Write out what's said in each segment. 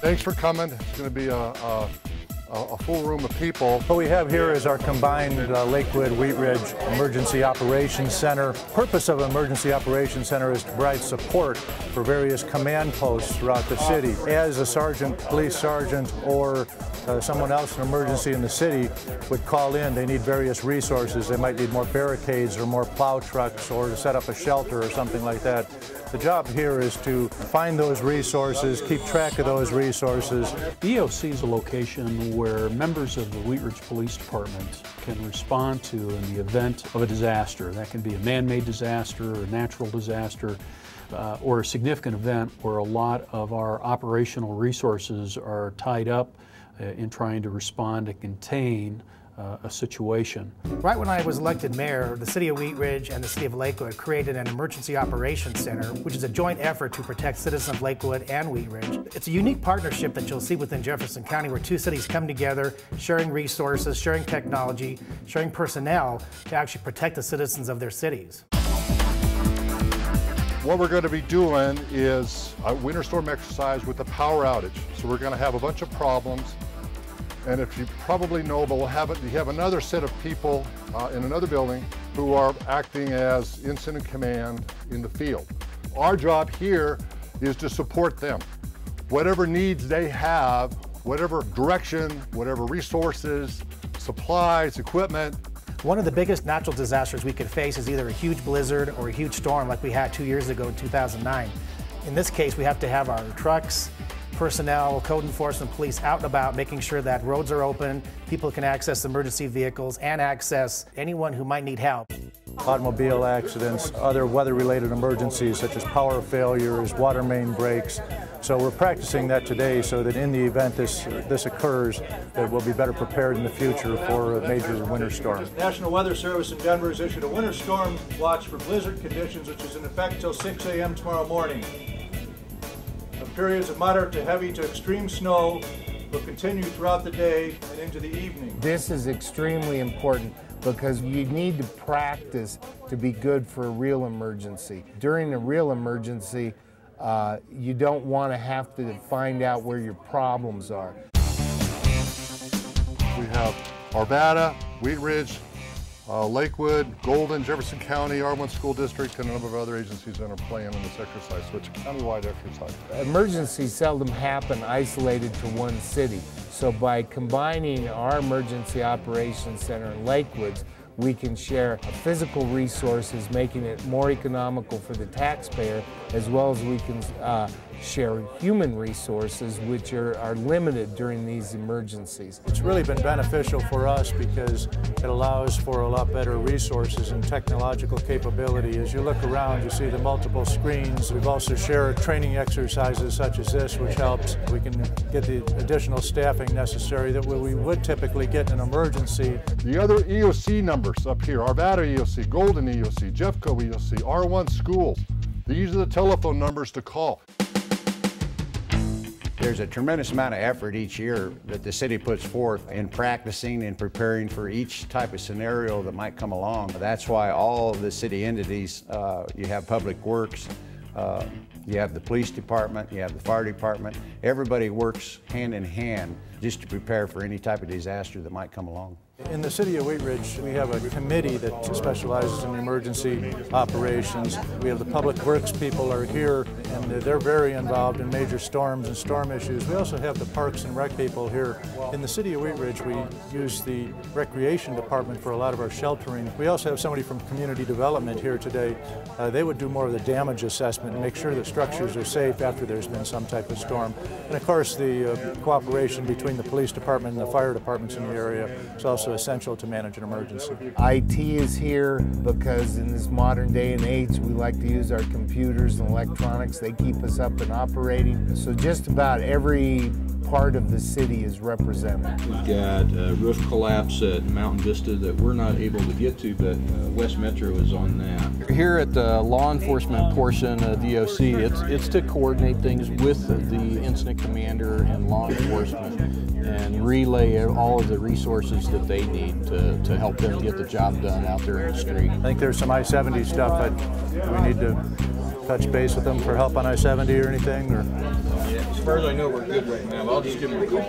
Thanks for coming. It's going to be a full room of people. What we have here is our combined Lakewood Wheat Ridge Emergency Operations Center. The purpose of an Emergency Operations Center is to provide support for various command posts throughout the city. As a sergeant, police sergeant, or someone else in an emergency in the city would call in, they need various resources. They might need more barricades or more plow trucks or to set up a shelter or something like that. The job here is to find those resources, keep track of those resources. EOC is a location where members of the Wheat Ridge Police Department can respond to in the event of a disaster. That can be a man-made disaster, or a natural disaster, or a significant event where a lot of our operational resources are tied up in trying to respond and contain a situation. Right when I was elected mayor, the City of Wheat Ridge and the City of Lakewood created an Emergency Operations Center, which is a joint effort to protect citizens of Lakewood and Wheat Ridge. It's a unique partnership that you'll see within Jefferson County where two cities come together, sharing resources, sharing technology, sharing personnel to actually protect the citizens of their cities. What we're going to be doing is a winter storm exercise with a power outage. So we're going to have a bunch of problems. And if you probably know, but you have another set of people in another building who are acting as incident command in the field. Our job here is to support them. Whatever needs they have, whatever direction, whatever resources, supplies, equipment. One of the biggest natural disasters we could face is either a huge blizzard or a huge storm like we had 2 years ago in 2009. In this case, we have to have our trucks, personnel, code enforcement, police out and about, making sure that roads are open, people can access emergency vehicles and access anyone who might need help. Automobile accidents, other weather-related emergencies such as power failures, water main breaks. So we're practicing that today so that in the event this occurs, that we'll be better prepared in the future for a major winter storm. National Weather Service in Denver has issued a winter storm watch for blizzard conditions, which is in effect until 6 a.m. tomorrow morning. Periods of moderate to heavy to extreme snow will continue throughout the day and into the evening. This is extremely important because you need to practice to be good for a real emergency. During a real emergency, you don't want to have to find out where your problems are. We have Arvada, Wheat Ridge, Lakewood, Golden, Jefferson County, R1 School District, and a number of other agencies that are playing in this exercise. So it's a countywide exercise. Emergencies seldom happen isolated to one city. So by combining our Emergency Operations Center in Lakewood, we can share physical resources, making it more economical for the taxpayer, as well as we can share human resources, which are limited during these emergencies. It's really been beneficial for us because it allows for a lot better resources and technological capability. As you look around, you see the multiple screens. We've also shared training exercises such as this, which helps. We can get the additional staffing necessary that we would typically get in an emergency. The other EOC numbers up here, Arvada EOC, Golden EOC, Jeffco EOC, R1 schools. These are the telephone numbers to call. There's a tremendous amount of effort each year that the city puts forth in practicing and preparing for each type of scenario that might come along. That's why all of the city entities, you have Public Works, you have the police department, you have the fire department. Everybody works hand in hand just to prepare for any type of disaster that might come along. In the City of Wheat Ridge, we have a committee that specializes in emergency operations. We have the Public Works people are here, and they're very involved in major storms and storm issues. We also have the Parks and Rec people here. In the City of Wheat Ridge, we use the Recreation Department for a lot of our sheltering. We also have somebody from Community Development here today. They would do more of the damage assessment and make sure that structures are safe after there's been some type of storm. And of course, the cooperation between the police department and the fire departments in the area is also essential to manage an emergency. IT is here because in this modern day and age, we like to use our computers and electronics. They keep us up and operating. So just about every part of the city is represented. We've got a roof collapse at Mountain Vista that we're not able to get to, but West Metro is on that. Here at the law enforcement portion of EOC, it's to coordinate things with the incident commander and law enforcement and relay all of the resources that they need to help them get the job done out there in the street. I think there's some I-70 stuff that we need to touch base with them for help on I-70 or anything. Or Yeah, as far as I know, we're good right now. I'll just give them a call.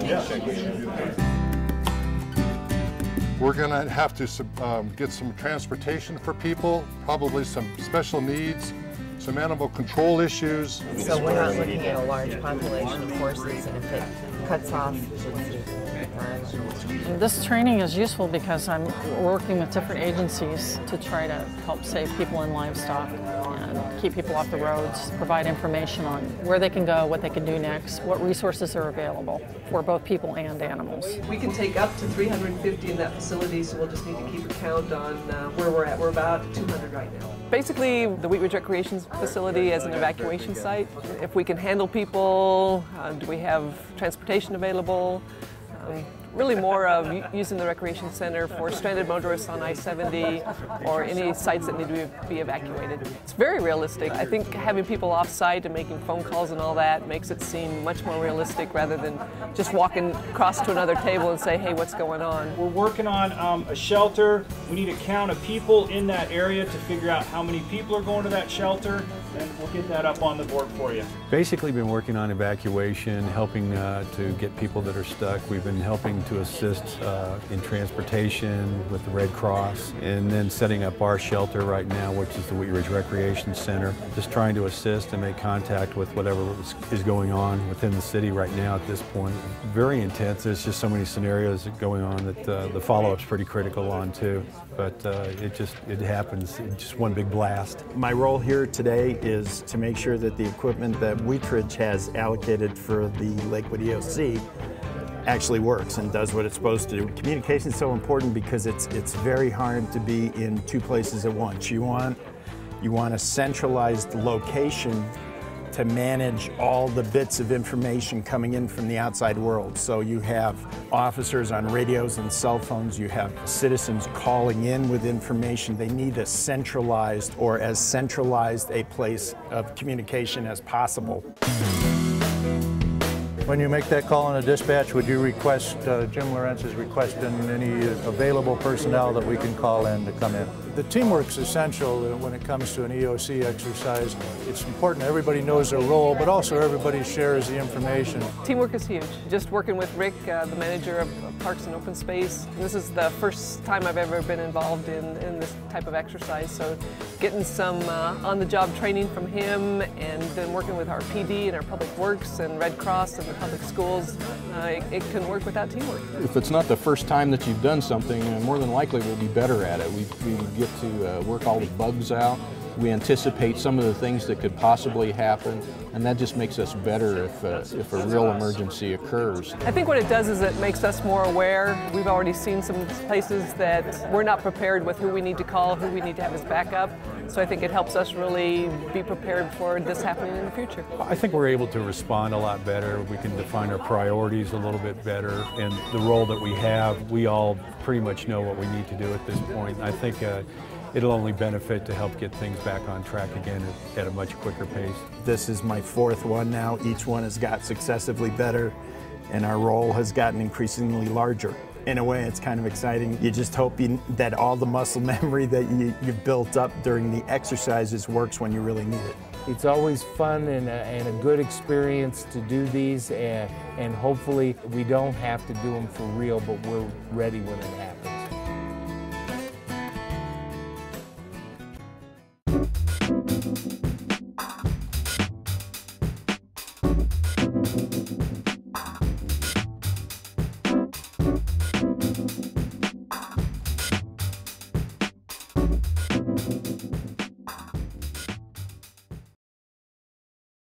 We're going to have to get some transportation for people, probably some special needs, some animal control issues. So we're not looking at a large population of horses, and if it cuts off. This training is useful because I'm working with different agencies to try to help save people and livestock and keep people off the roads, provide information on where they can go, what they can do next, what resources are available for both people and animals. We can take up to 350 in that facility, so we'll just need to keep a count on where we're at. We're about 200 right now. Basically, the Wheat Ridge Recreation Facility as an evacuation site. If we can handle people, do we have transportation available? Really more of using the recreation center for stranded motorists on I-70 or any sites that need to be evacuated. It's very realistic. I think having people off-site and making phone calls and all that makes it seem much more realistic rather than just walking across to another table and say, hey, what's going on? We're working on a shelter. We need a count of people in that area to figure out how many people are going to that shelter, and we'll get that up on the board for you. Basically been working on evacuation, helping to get people that are stuck. We've been helping to assist in transportation with the Red Cross, and then setting up our shelter right now, which is the Wheat Ridge Recreation Center. Just trying to assist and make contact with whatever is going on within the city right now at this point. Very intense. There's just so many scenarios going on that the follow-up's pretty critical on too. But it happens. It's just one big blast. My role here today is to make sure that the equipment that Wheat Ridge has allocated for the Lakewood EOC actually works and does what it's supposed to do. Communication is so important because it's very hard to be in two places at once. You want a centralized location to manage all the bits of information coming in from the outside world. So you have officers on radios and cell phones, you have citizens calling in with information. They need a centralized, or as centralized a place of communication as possible. When you make that call in a dispatch, would you request, Jim Lorentz is requesting any available personnel that we can call in to come in? The teamwork's essential when it comes to an EOC exercise. It's important everybody knows their role, but also everybody shares the information. Teamwork is huge. Just working with Rick, the manager of Parks and Open Space. This is the first time I've ever been involved in this type of exercise, so getting some on-the-job training from him, and then working with our PD and our Public Works and Red Cross and the public schools, it can work without teamwork. If it's not the first time that you've done something, more than likely we'll be better at it. We get to work all the bugs out. We anticipate some of the things that could possibly happen, and that just makes us better if a real emergency occurs. I think what it does is it makes us more aware. We've already seen some places that we're not prepared with who we need to call, who we need to have as backup. So I think it helps us really be prepared for this happening in the future. I think we're able to respond a lot better. We can define our priorities a little bit better, and the role that we have, we all pretty much know what we need to do at this point. I think it'll only benefit to help get things back on track again at a much quicker pace. This is my fourth one now. Each one has got successively better, and our role has gotten increasingly larger. In a way, it's kind of exciting. You just hope that all the muscle memory that you've built up during the exercises works when you really need it. It's always fun and a good experience to do these, and hopefully we don't have to do them for real, but we're ready when it happens.